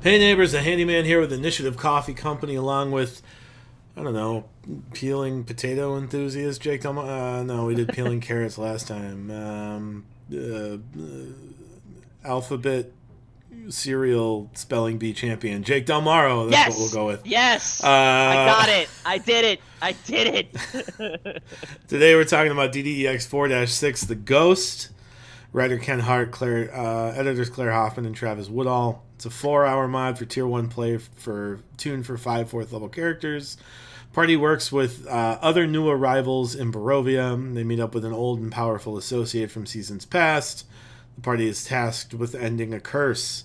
Hey neighbors, a handyman here with Initiative Coffee Company, along with, I don't know, peeling potato enthusiast Jake Delmar. No, we did peeling carrots last time. Alphabet cereal spelling bee champion Jake Delmaro. That's what we'll Yes! go with. Yes! I Uh, got it! I did it! I did it! Today we're talking about DDEX 4-6, The Ghost. Writer Ken Hart, editors Claire Hoffman and Travis Woodall. It's a 4-hour mod for Tier 1 play tuned for 5 4th level characters. Party works with other new arrivals in Barovia. They meet up with an old and powerful associate from seasons past. The party is tasked with ending a curse.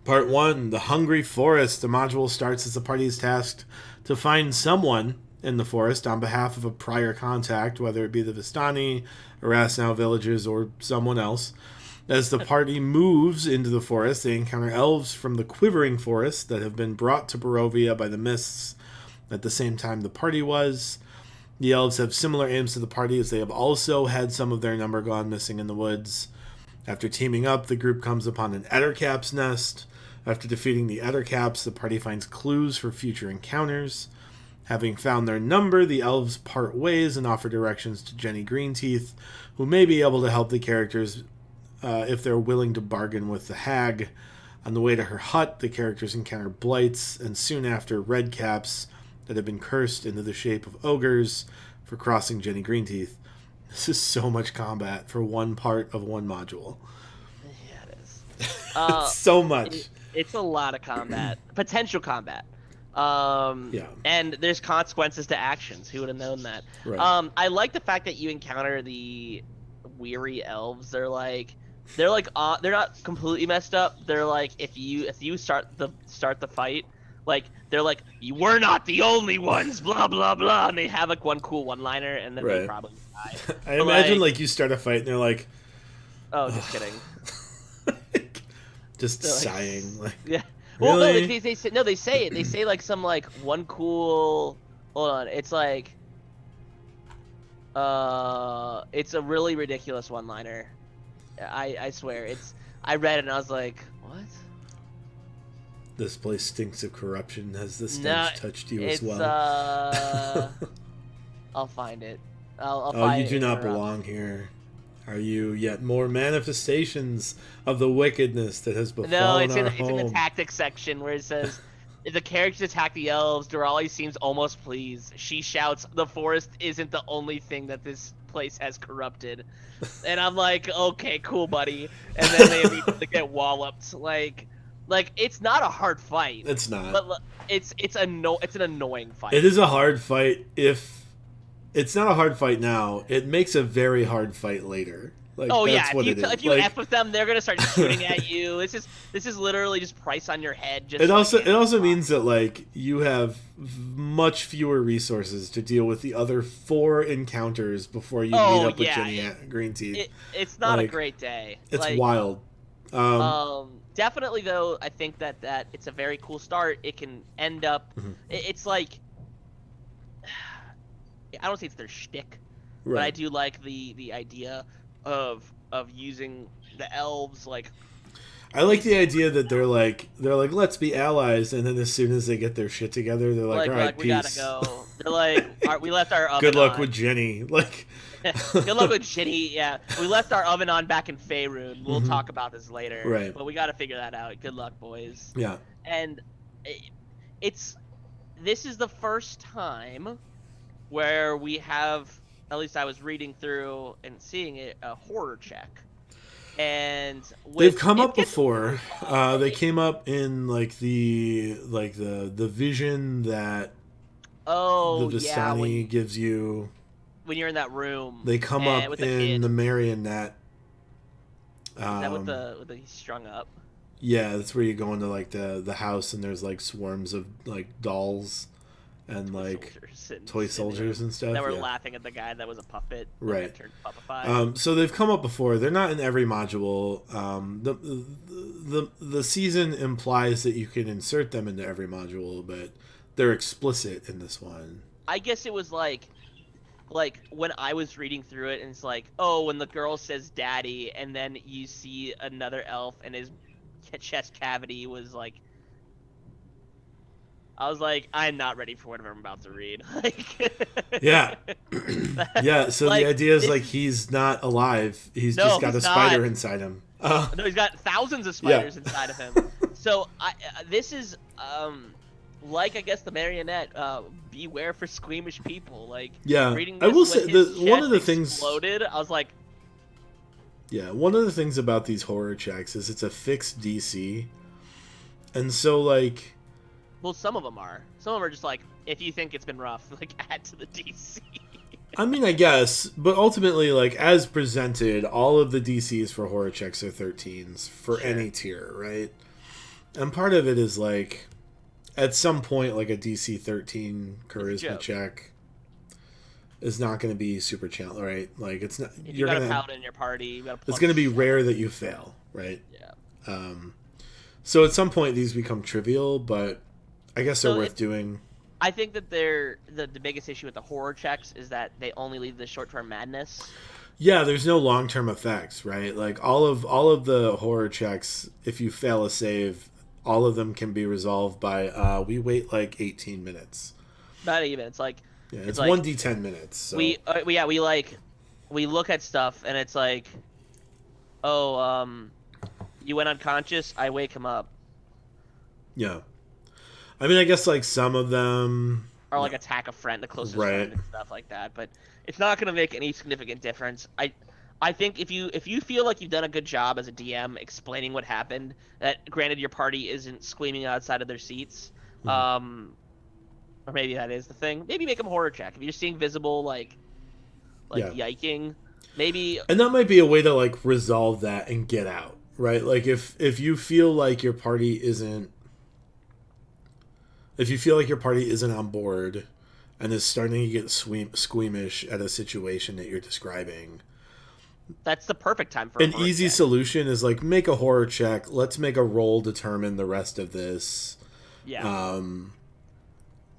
Part 1, The Hungry Forest. The module starts as the party is tasked to find someone in the forest on behalf of a prior contact, whether it be the Vistani, Erasnau villagers, or someone else. As the party moves into the forest, they encounter elves from the Quivering Forest that have been brought to Barovia by the mists at the same time the party was. The elves have similar aims to the party, as they have also had some of their number gone missing in the woods. After teaming up, the group comes upon an Ettercap's nest. After defeating the Ettercaps, the party finds clues for future encounters. Having found their number, the elves part ways and offer directions to Jenny Greenteeth, who may be able to help the characters if they're willing to bargain with the hag. On the way to her hut, the characters encounter blights, and soon after, redcaps that have been cursed into the shape of ogres for crossing Jenny Greenteeth. This is so much combat for one part of one module. Yeah, it is. It's so much. It's a lot of combat. Potential combat. Yeah. And there's consequences to actions. Who would have known that? Right. I like the fact that you encounter the weary elves. They're not completely messed up. They're like, if you start the fight, like they're like, you were not the only ones, blah blah blah, and they have like one cool one-liner, and then they Right. probably die. I But imagine like you start a fight and they're like, oh, just kidding. just They're like, sighing, like, yeah. Well, no, really? they say no. They say it. They say like some like one cool. Hold on. It's like. It's a really ridiculous one-liner. I swear. I read it and I was like, what? This place stinks of corruption. Has the No, stench touched you as it's well? I'll find it. I'll Oh, find you it. do and not interrupt. belong here. Are you yet more manifestations of the wickedness that has No, befallen our it's in the home? tactics section where it says, if the characters attack the elves, Durali seems almost pleased. She shouts, "The forest isn't the only thing that this place has corrupted." And I'm like, okay, cool, buddy. And then they immediately get walloped. Like it's not a hard fight, It's not. but it's an annoying fight. It is a hard fight. If it's not a hard fight now, it makes a very hard fight later. Like, Oh that's yeah, what it is. if you Like, f with them, they're gonna start shooting at you. This is literally just price on your head. Just it also means that like you have much fewer resources to deal with the other 4 encounters before you meet up with Jenny Greenteeth. It's not a Like, great day. it's Like, wild. definitely though, I think that it's a very cool start. It can end up. It's like, I don't say it's their shtick, but I Right. do like the idea of using the elves like. I like the idea that they're like let's be allies, and then as soon as they get their shit together, they're like, all right, we gotta peace. go. They're like, we left our oven Good luck on. with Jenny. Like, Good luck with Jenny. Yeah, we left our oven on back in Faerun. We'll talk about this later. Right. But we gotta figure that out. Good luck, boys. yeah. And this is the first time where we have, at least I was reading through and seeing it, a horror check. And They've come up before. They came up in like the vision that the Vistani gives you. when you're in that room. They come and up with the in kid. the Marionette. Is that with the strung up? Yeah, that's where you go into like the house and there's like swarms of like dolls and like toy soldiers and stuff. That were yeah. laughing at the guy that was a puppet. Right. Turned puppified. So they've come up before. They're not in every module. The season implies that you can insert them into every module, but they're explicit in this one. I guess it was like when I was reading through it, and it's like, oh, when the girl says "daddy," and then you see another elf, and his chest cavity was like I was like, I'm not ready for whatever I'm about to read. Like, Yeah. Yeah, so the like idea is this like is he's not alive. He's just no, got he's a not. spider inside him. No, he's got thousands of Yeah. spiders inside of him. So this is like I guess the marionette. Beware for squeamish people. Like Yeah. reading I this will when say his one of chest the things exploded, I was like, Yeah, one of the things about these horror checks is it's a fixed DC. And so like well, some of them are. Some of them are just like, if you think it's been rough, like add to the DC. I mean, I guess, but ultimately, like, as presented, all of the DCs for horror checks are 13s for Sure. any tier, right? And part of it is, like, at some point, like, a DC 13 charisma joke. check is not going to be super challenging, right? Like, it's not, If you you're got going a to, paladin in your party, you got a it's plus going to be 7. rare that you fail, right? Yeah. So at some point, these become trivial, but I guess they're So worth doing. I think that they're the biggest issue with the horror checks is that they only leave the short-term madness. Yeah, there's no long-term effects, right? Like all of the horror checks, if you fail a save, all of them can be resolved by we wait like 18 minutes. Not even. It's like Yeah, it's like 1d10 minutes. So. we look at stuff and it's like, oh, you went unconscious. I wake him up. Yeah, I mean, I guess like some of them Or like attack a friend, the closest Right. friend, and stuff like that. But it's not going to make any significant difference. I think if you feel like you've done a good job as a DM explaining what happened, that granted your party isn't screaming outside of their seats, or maybe that is the thing. Maybe make them horror check if you're seeing visible like yiking. Maybe and that might be a way to like resolve that and get out, right? Like if you feel like your party isn't on board and is starting to get squeamish at a situation that you're describing, that's the perfect time for an a horror easy check. solution is like make a horror check. Let's make a roll determine the rest of this. Yeah.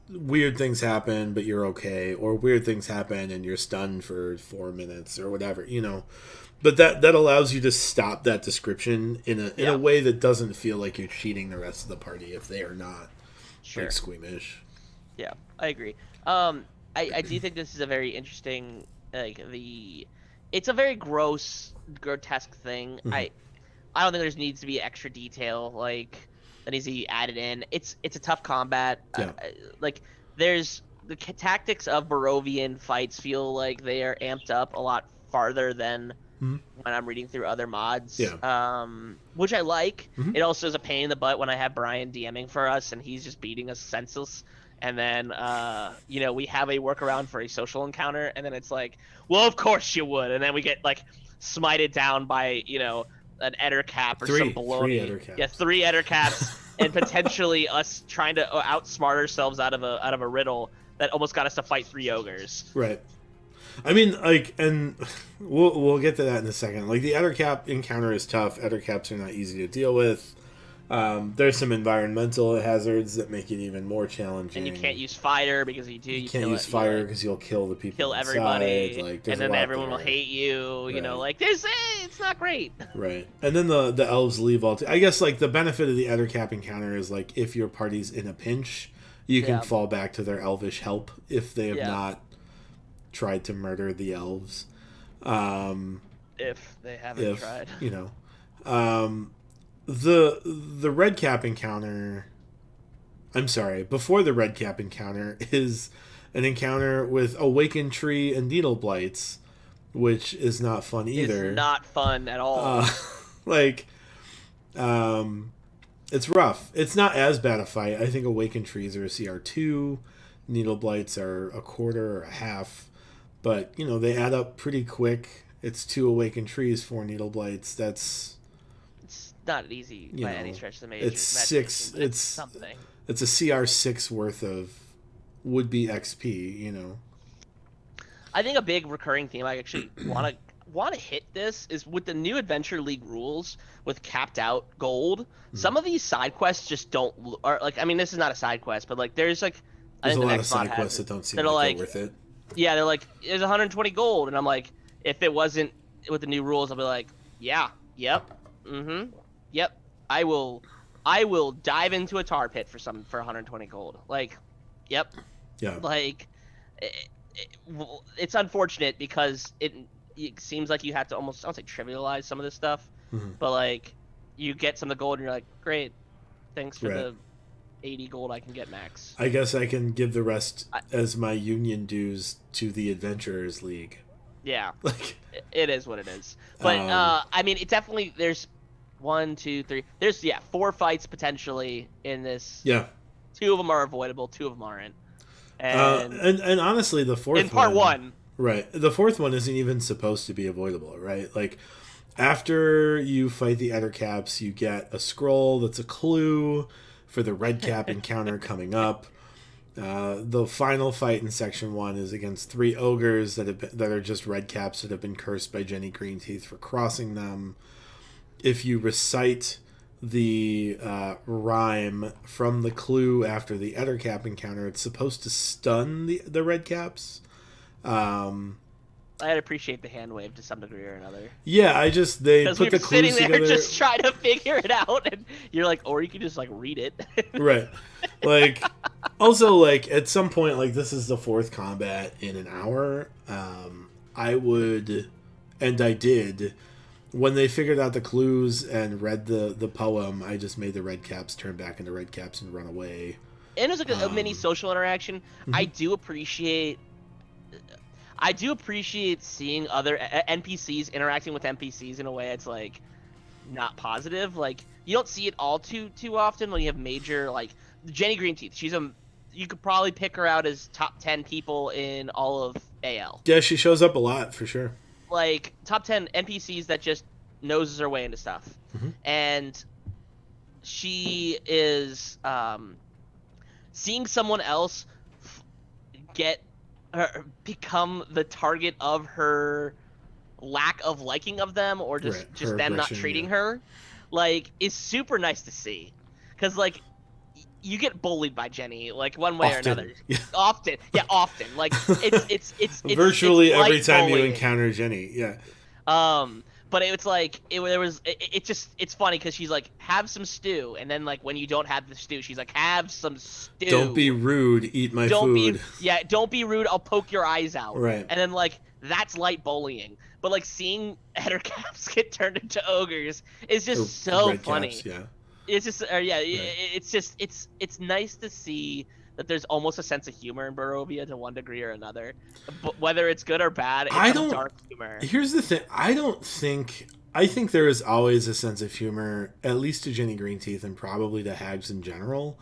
Weird things happen, but you're okay, or weird things happen and you're stunned for 4 minutes or whatever, you know. But that allows you to stop that description in a way that doesn't feel like you're cheating the rest of the party if they are not like squeamish. Yeah, I agree. I do think this is a very interesting it's a very grotesque thing. I don't think there's needs to be extra detail like that needs to be added in. It's a tough combat. Yeah. Like there's the tactics of Barovian fights feel like they are amped up a lot farther than when I'm reading through other mods. Yeah. Which I like. It also is a pain in the butt when I have Brian DMing for us and he's just beating us senseless. And then, we have a workaround for a social encounter, and then it's like, well, of course you would. And then we get, like, smited down by, an Ettercap or some baloney. 3 Ettercaps. Yeah, 3 Ettercaps, and potentially us trying to outsmart ourselves out of a riddle that almost got us to fight 3 ogres. Right. I mean, like, and we'll get to that in a second. Like, the Ettercap encounter is tough. Ettercaps are not easy to deal with. There's some environmental hazards that make it even more challenging. And you can't use fire because you can't use fire because you'll kill the people. Kill everybody, inside. Like, and then everyone will hate you. You know, like it's not great. Right, and then the elves leave all. I guess like the benefit of the Ettercap encounter is like if your party's in a pinch, you can fall back to their elvish help if they have not tried to murder the elves. If they haven't tried, The red cap encounter, I'm sorry, before the red cap encounter is an encounter with awakened tree and needle blights, which is not fun either. It's not fun at all. It's rough. It's not as bad a fight. I think awakened trees are a CR2, needle blights are a quarter or a half, but they add up pretty quick. It's 2 awakened trees, 4 needle blights. It's not easy by any stretch of the major. It's 6. It's something. It's a CR6 worth of would-be XP. I think a big recurring theme I actually want to hit this is with the new Adventure League rules with capped out gold. Some of these side quests just don't. Or like, I mean, this is not a side quest, but like, there's like, there's a lot of side quests that don't seem like they're worth it. Yeah, they're like, there's 120 gold, and I'm like, if it wasn't with the new rules, I'll be like, yeah, yep, yep, I will I will dive into a tar pit for 120 gold. Like, yep. Yeah. Like, it's unfortunate because it seems like you have to almost, I don't say trivialize some of this stuff, but like, you get some of the gold and you're like, great, thanks for the 80 gold I can get max. I guess I can give the rest as my union dues to the Adventurers League. Yeah, like it is what it is. But I mean, it definitely there's 1, 2, 3. There's 4 fights potentially in this. Yeah, 2 of them are avoidable, 2 of them aren't. And honestly, the fourth in part one, right? The fourth one isn't even supposed to be avoidable, right? Like after you fight the Ettercaps, you get a scroll that's a clue for the Redcap encounter coming up. The final fight in section 1 is against 3 ogres that are just Redcaps that have been cursed by Jenny Greenteeth for crossing them. If you recite the rhyme from the clue after the Ettercap encounter, it's supposed to stun the Redcaps. I'd appreciate the hand wave to some degree or another. Yeah, they put the clues sitting there together. Just trying to figure it out, and you're like, or you can just like read it. Right. Like, also, like at some point, like this is the 4th combat in an hour. I would, and I did, when they figured out the clues and read the poem, I just made the Redcaps turn back into Redcaps and run away. And it was like a mini social interaction. I do appreciate seeing other NPCs interacting with NPCs in a way that's like not positive. Like you don't see it all too often when you have major like Jenny Greenteeth. You could probably pick her out as top 10 people in all of AL. Yeah, she shows up a lot for sure. Like top 10 NPCs that just noses her way into stuff, and she is seeing someone else become the target of her lack of liking of them, or just them not treating her, like is super nice to see, because like you get bullied by Jenny like one way or another. Often. Like it's virtually it's every time bullying. You encounter Jenny. Yeah. But it's like it's funny because she's like, have some stew, and then like when you don't have the stew, she's like, have some stew. Don't be rude. Eat my food. Don't be rude. I'll poke your eyes out. Right. And then like that's light bullying. But like seeing Ettercaps get turned into ogres is just so funny. Yeah. It's just it's just it's nice to see that there's almost a sense of humor in Barovia to one degree or another, but whether it's good or bad, it's dark humor. Here's the thing: I think there is always a sense of humor, at least to Jenny Greenteeth and probably to hags in general.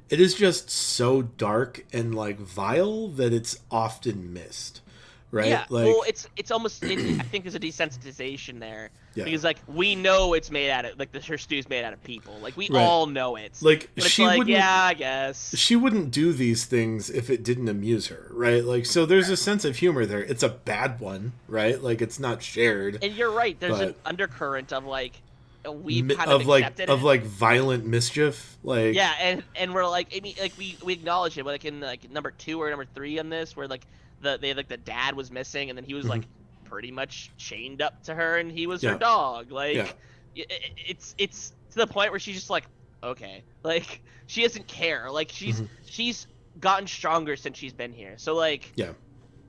It is just so dark and like vile that it's often missed, right? Yeah, like, well, it's almost I think there's a desensitization there. Yeah. Because like we know it's made out of her stew's made out of people. Like we all know it. Like but she wouldn't. Yeah, I guess she wouldn't do these things if it didn't amuse her, right? Like so, there's a sense of humor there. It's a bad one, right? Like it's not shared. And you're right. There's an undercurrent of like we've kind of accepted of like violent mischief, like and we're like I mean like we acknowledge it, but like in like number 2 or number 3 on this, where like the dad was missing, and then he was like pretty much chained up to her, and he was her dog. Like it's to the point where she's just like, okay, like she doesn't care. Like she's gotten stronger since she's been here. So like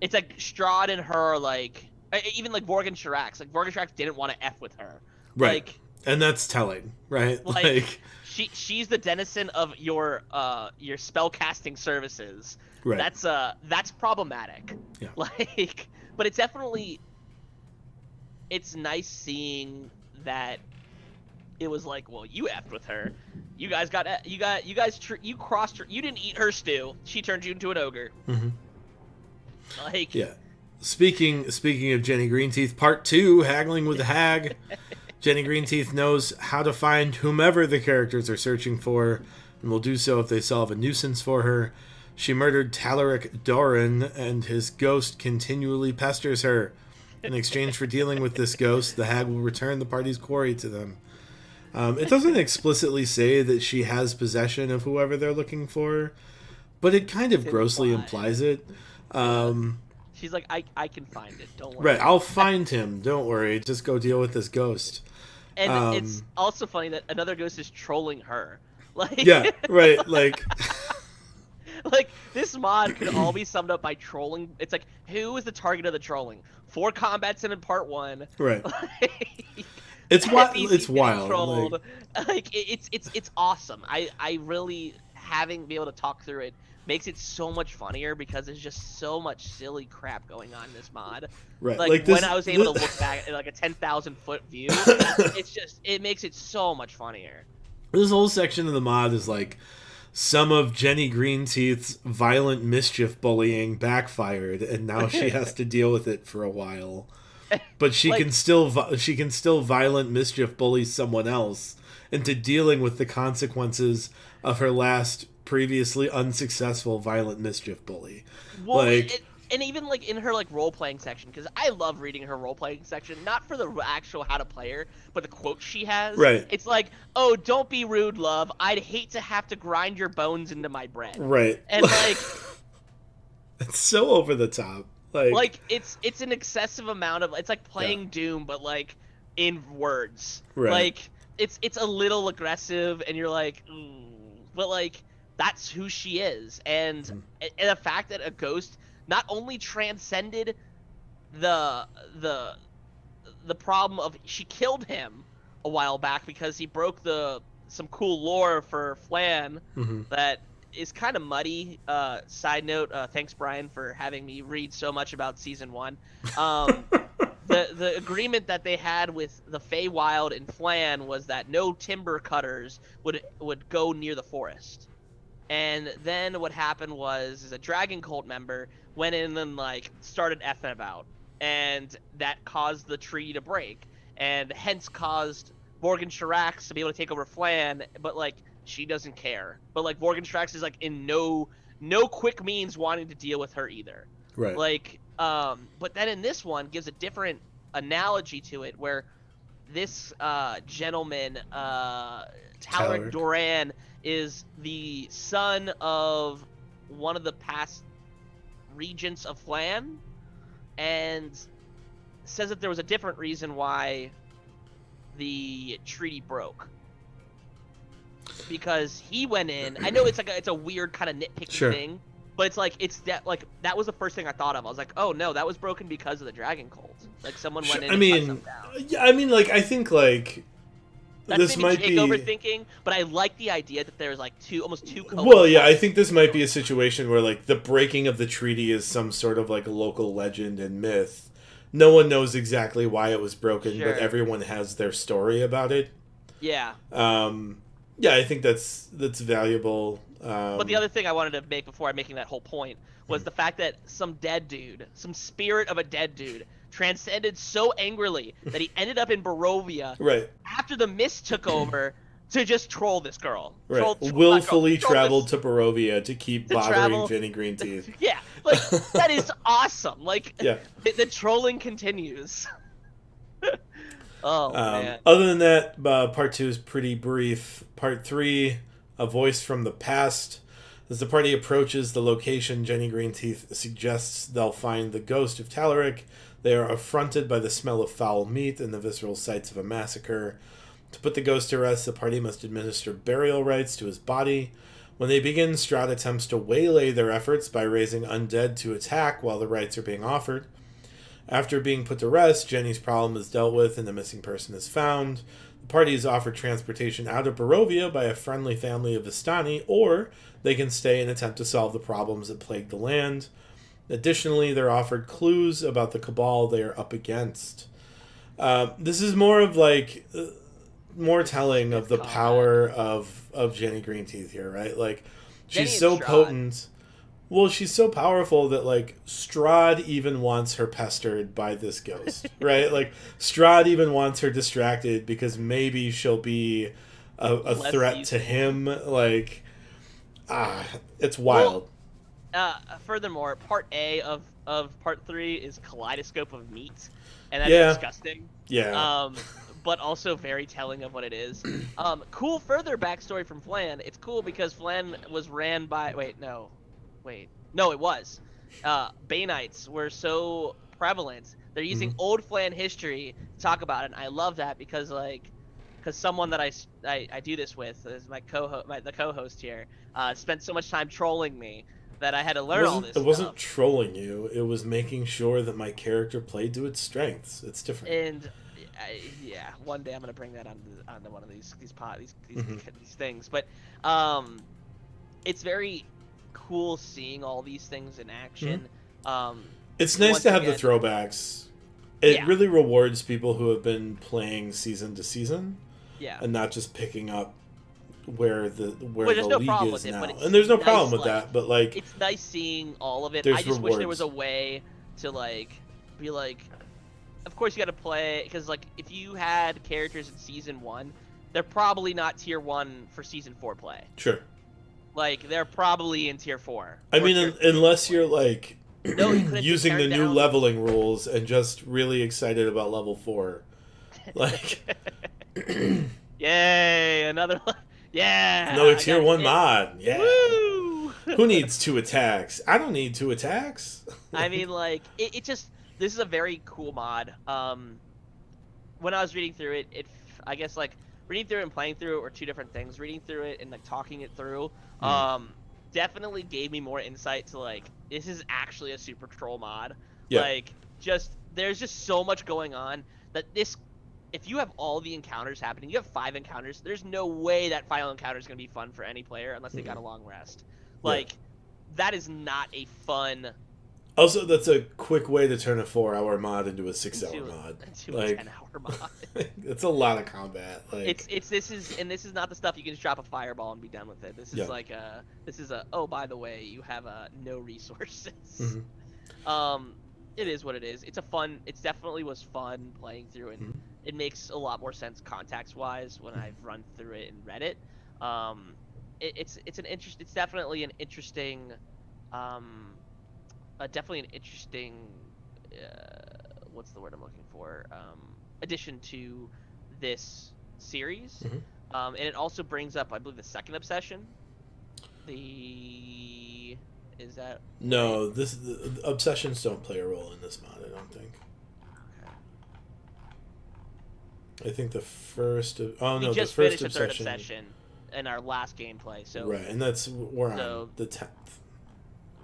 it's like Strahd and her, like even like Vorgan Shirax. Like Vorgan Shirax didn't want to F with her. Right. Like, and that's telling, right? Like she's the denizen of your spell casting services. Right. That's problematic. Yeah. Like, but it's definitely nice seeing that it was like, well, you effed with her. You guys crossed her. You didn't eat her stew. She turned you into an ogre. Like, yeah. Speaking of Jenny Greenteeth, part 2, haggling with the hag. Jenny Greenteeth knows how to find whomever the characters are searching for, and will do so if they solve a nuisance for her. She murdered Talaric Doran, and his ghost continually pesters her. In exchange for dealing with this ghost, the hag will return the party's quarry to them. It doesn't explicitly say that she has possession of whoever they're looking for, but it kind of grossly implies it. She's like, I can find it. Don't worry. Right, I'll find him. Don't worry. Just go deal with this ghost. And it's also funny that another ghost is trolling her. Like, Yeah, right. Like, like this mod could all be summed up by trolling. It's like, who is the target of the trolling? 4 combats in part 1. right. Like, It's NPCs it's getting wild. Like, trolled. Like it's awesome. I really having be able to talk through it makes it so much funnier because there's just so much silly crap going on in this mod. right. Like Like when this. I was able to look back at like a 10,000-foot view, it makes it so much funnier. This whole section of the mod is like some of Jenny Greenteeth's violent mischief bullying backfired, and now she has to deal with it for a while. But she Like- can still violent mischief bully someone else into dealing with the consequences of her last previously unsuccessful violent mischief bully. Well, Like, and even like in her like role playing section, because I love reading her role playing section, not for the actual how to play her, but the quotes she has. Right. It's like, "Oh, don't be rude, love. I'd hate to have to grind your bones into my bread." right. And like, It's so over the top. like it's an excessive amount of. It's like playing Yeah. Doom, but like in words. Right. Like it's a little aggressive, and you're like, but like that's who she is, and the fact that a ghost not only transcended the problem of she killed him a while back because he broke some cool lore for Flan that is kind of muddy. Side note, thanks Brian for having me read so much about season 1. The agreement that they had with the Feywild and Flan was that no timber cutters would go near the forest. And then what happened was a Dragon Cult member went in and like started effing about, and that caused the tree to break, and hence caused Morgan Shirax to be able to take over Flan, but like she doesn't care. But like Morgan Shirax is like in no quick means wanting to deal with her either. Right. Like but then in this one gives a different analogy to it where this gentleman Talaric Doran is the son of one of the past regents of Flan, and says that there was a different reason why the treaty broke. Because he went in. I know it's a weird kind of nitpicky thing, but it's like that was the first thing I thought of. I was like, oh no, that was broken because of the Dragon Cult. Like someone went in. And cut them down. Yeah, I mean, like I think like That's this maybe might Jake be overthinking, but I like the idea that there's like almost two. Well, yeah, I think this might be a situation where like the breaking of the treaty is some sort of like a local legend and myth. No one knows exactly why it was broken, but everyone has their story about it. Yeah. Yeah, I think that's valuable. But the other thing I wanted to make before I'm making that whole point was the fact that some dead dude, some spirit of a dead dude, transcended so angrily that he ended up in Barovia right after the mist took over to just troll this girl. Right. Willfully traveled to Barovia to keep bothering Jenny Greenteeth. Yeah, like that is awesome. Like, yeah, the trolling continues. Oh man. Other than that, part 2 is pretty brief. Part 3, a voice from the past. As the party approaches the location, Jenny Greenteeth suggests they'll find the ghost of Talaric. They are affronted by the smell of foul meat and the visceral sights of a massacre. To put the ghost to rest, the party must administer burial rites to his body. When they begin, Strahd attempts to waylay their efforts by raising undead to attack while the rites are being offered. After being put to rest, Jenny's problem is dealt with and the missing person is found. The party is offered transportation out of Barovia by a friendly family of Vistani, or they can stay and attempt to solve the problems that plague the land. Additionally, they're offered clues about the cabal they are up against. This is more of like more telling of the power of Jenny Greenteeth here, right? Like she's so potent. Well, she's so powerful that like Strahd even wants her pestered by this ghost, right? Like Strahd even wants her distracted because maybe she'll be a threat to him. Like, it's wild. Well, furthermore, part A of part 3 is Kaleidoscope of Meat, and that's disgusting. Yeah. But also very telling of what it is. Cool further backstory from Flan. It's cool because Flan was ran by... No, it was. Baneites were so prevalent. They're using old Flan history to talk about it, and I love that because, like, because someone that I do this with is my the co-host here, spent so much time trolling me that I had to learn all this It wasn't stuff. trolling you. It was making sure that my character played to its strengths. It's different. And yeah, one day I'm gonna bring that onto one of these things. But it's very cool seeing all these things in action. It's nice to have the throwbacks. It really rewards people who have been playing season to season, and not just picking up where the league is now. And there's no problem with that, but like it's nice seeing all of it. I just wish there was a way to be like, of course you got to play, because like if you had characters in season 1, they're probably not tier 1 for season 4 play. Sure. Like they're probably in tier 4. I mean, unless you're like using the new leveling rules and just really excited about level 4. Like yay, another one. Yeah. Another tier 1 mod. Yeah. Woo! Who needs 2 attacks? I don't need 2 attacks. I mean, like it just, this is a very cool mod. When I was reading through it, I guess like reading through it and playing through it were 2 different things. Reading through it and like talking it through, definitely gave me more insight to like, this is actually a super troll mod. Yeah. Like there's just so much going on that if you have all the encounters happening, you have 5 encounters, there's no way that final encounter is going to be fun for any player unless they got a long rest. Like, that is not a fun... Also, that's a quick way to turn a 4-hour mod into a 6-hour mod. Into a 10-hour mod. It's a lot of combat. Like this is not the stuff you can just drop a fireball and be done with it. This is like oh, by the way, you have no resources. It is what it is. It definitely was fun playing through, and it makes a lot more sense context-wise when I've run through it and read it. It's definitely an interesting, what's the word I'm looking for? Addition to this series, and it also brings up, I believe, the second obsession. No, the obsessions don't play a role in this mod, I don't think. I think the first... we just finished the third obsession in our last gameplay, so... Right, and we're on the 10th.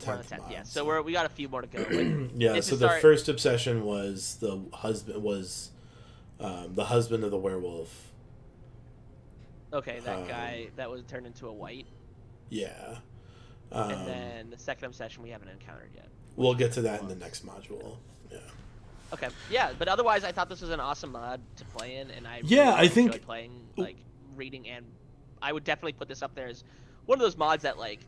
We're on the 10th, yeah. So we got a few more to go. Yeah, so the first obsession was the husband of the werewolf. Okay, that guy that was turned into a white. Yeah. And then the second obsession we haven't encountered yet. We'll get to that in the next module. Yeah. Okay. Yeah, but otherwise, I thought this was an awesome mod to play in, and I enjoyed playing, like reading, and I would definitely put this up there as one of those mods that like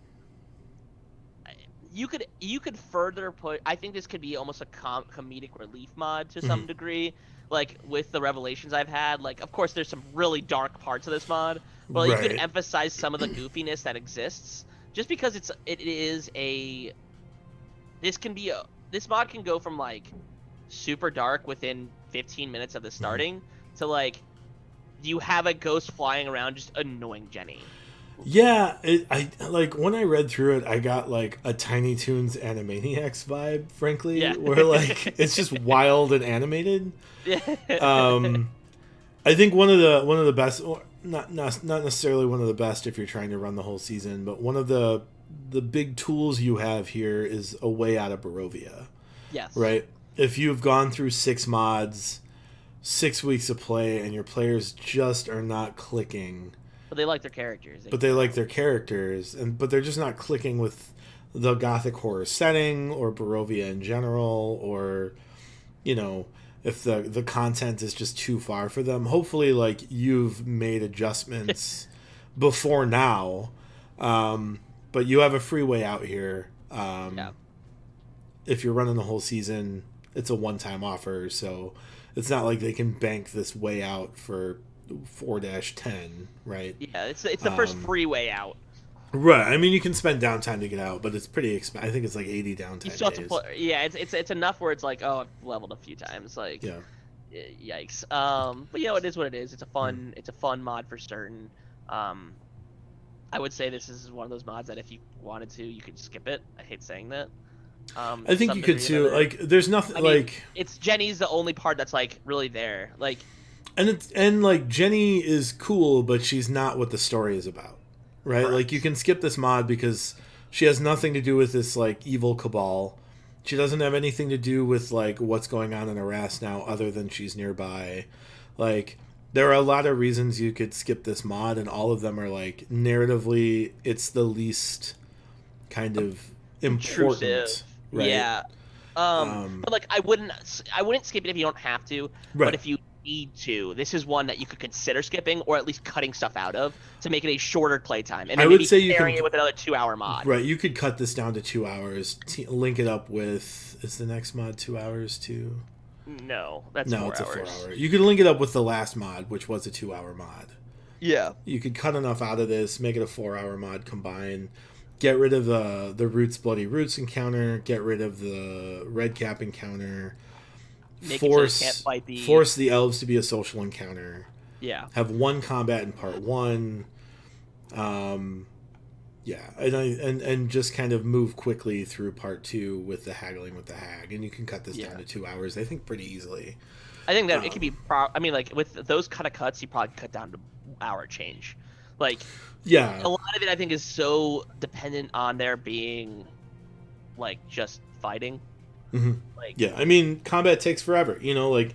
you could further put. I think this could be almost a comedic relief mod to some degree. Like with the revelations I've had, like of course there's some really dark parts of this mod, but you could emphasize some of the goofiness that exists. Just because this mod can go from like super dark within 15 minutes of the starting to like you have a ghost flying around just annoying Jenny. Yeah, I like when I read through it, I got like a Tiny Toons Animaniacs vibe, frankly, where like it's just wild and animated. Yeah. I think one of the best, not necessarily one of the best if you're trying to run the whole season, but one of the big tools you have here is a way out of Barovia. Yes. Right? If you've gone through 6 mods, 6 weeks of play, and your players just are not clicking. But they like their characters. But they're just not clicking with the Gothic horror setting or Barovia in general, or, you know, if the content is just too far for them. Hopefully, like, you've made adjustments before now, but you have a free way out here. If you're running the whole season, it's a one-time offer, so it's not like they can bank this way out for 4-10, right? Yeah, it's the first free way out. Right. I mean, you can spend downtime to get out, but it's pretty expensive. I think it's like 80 downtime. You still have to play. Yeah, it's enough where it's like, oh, I've leveled a few times. Like, yeah. Yikes. But you know, it is what it is. It's a fun mod for certain. I would say this is one of those mods that if you wanted to, you could skip it. I hate saying that. I think you could too. Like, there's nothing. I mean, it's Jenny's the only part that's like really there. Like, And like Jenny is cool, but she's not what the story is about, right? Correct. Like you can skip this mod because she has nothing to do with this like evil cabal. She doesn't have anything to do with like what's going on in Arras now, other than she's nearby. Like there are a lot of reasons you could skip this mod, and all of them are like narratively, it's the least kind of important, Intrusive. right? Yeah. But like I wouldn't skip it if you don't have to. Right. But if you need to, this is one that you could consider skipping or at least cutting stuff out of to make it a shorter playtime. And I then would maybe say you pairing can- it with another 2-hour mod. Right, you could cut this down to 2 hours. Link it up with, is the next mod 2 hours too? No, that's No, 4 it's hours. a 4 hour. You could link it up with the last mod, which was a 2 hour mod. Yeah. You could cut enough out of this, make it a 4 hour mod combine. Get rid of the Roots Bloody Roots encounter. Get rid of the Red Cap encounter. Make it so you can't fight the... Force the elves to be a social encounter. Yeah. Have one combat in part 1. Yeah, and just kind of move quickly through part 2 with the haggling with the hag, and you can cut this down to 2 hours. I think pretty easily. I think that it could be. I mean, like with those kind of cuts, you probably cut down to hour change. Like, yeah, a lot of it I think is so dependent on there being, like, just fighting. Mm-hmm. Like, yeah. I mean, combat takes forever. You know, like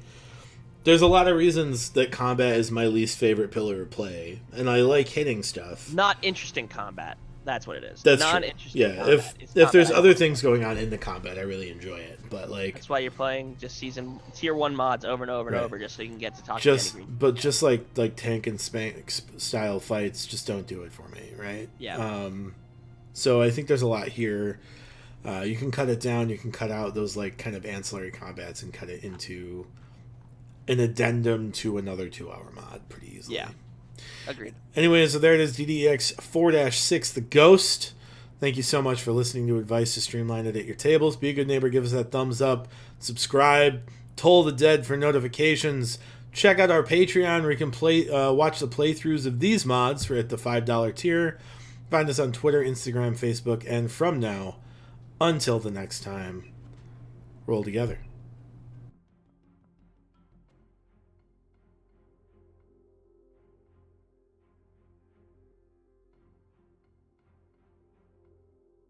there's a lot of reasons that combat is my least favorite pillar of play, and I like hitting stuff. not interesting combat. That's what it is. That's not true. interesting. Yeah, combat. It's if there's combat. other things going on in the combat, I really enjoy it. But like, That's why you're playing just tier 1 mods over and over and Right. over, just so you can get to talk just to Danny Green. but just like tank and spank style fights, just don't do it for me, right? Yeah. So I think there's a lot here. You can cut it down. You can cut out those like kind of ancillary combats and cut it into an addendum to another 2 hour mod pretty easily. Yeah. Agreed. Anyway, so there it is, DDX 4-6, The Ghost. Thank you so much for listening to Advice to Streamline It at Your Tables. Be a good neighbor, give us that thumbs up, subscribe, Toll the Dead for notifications. Check out our Patreon where you can watch the playthroughs of these mods for at the $5 tier. Find us on Twitter, Instagram, Facebook, and from now until the next time, roll together.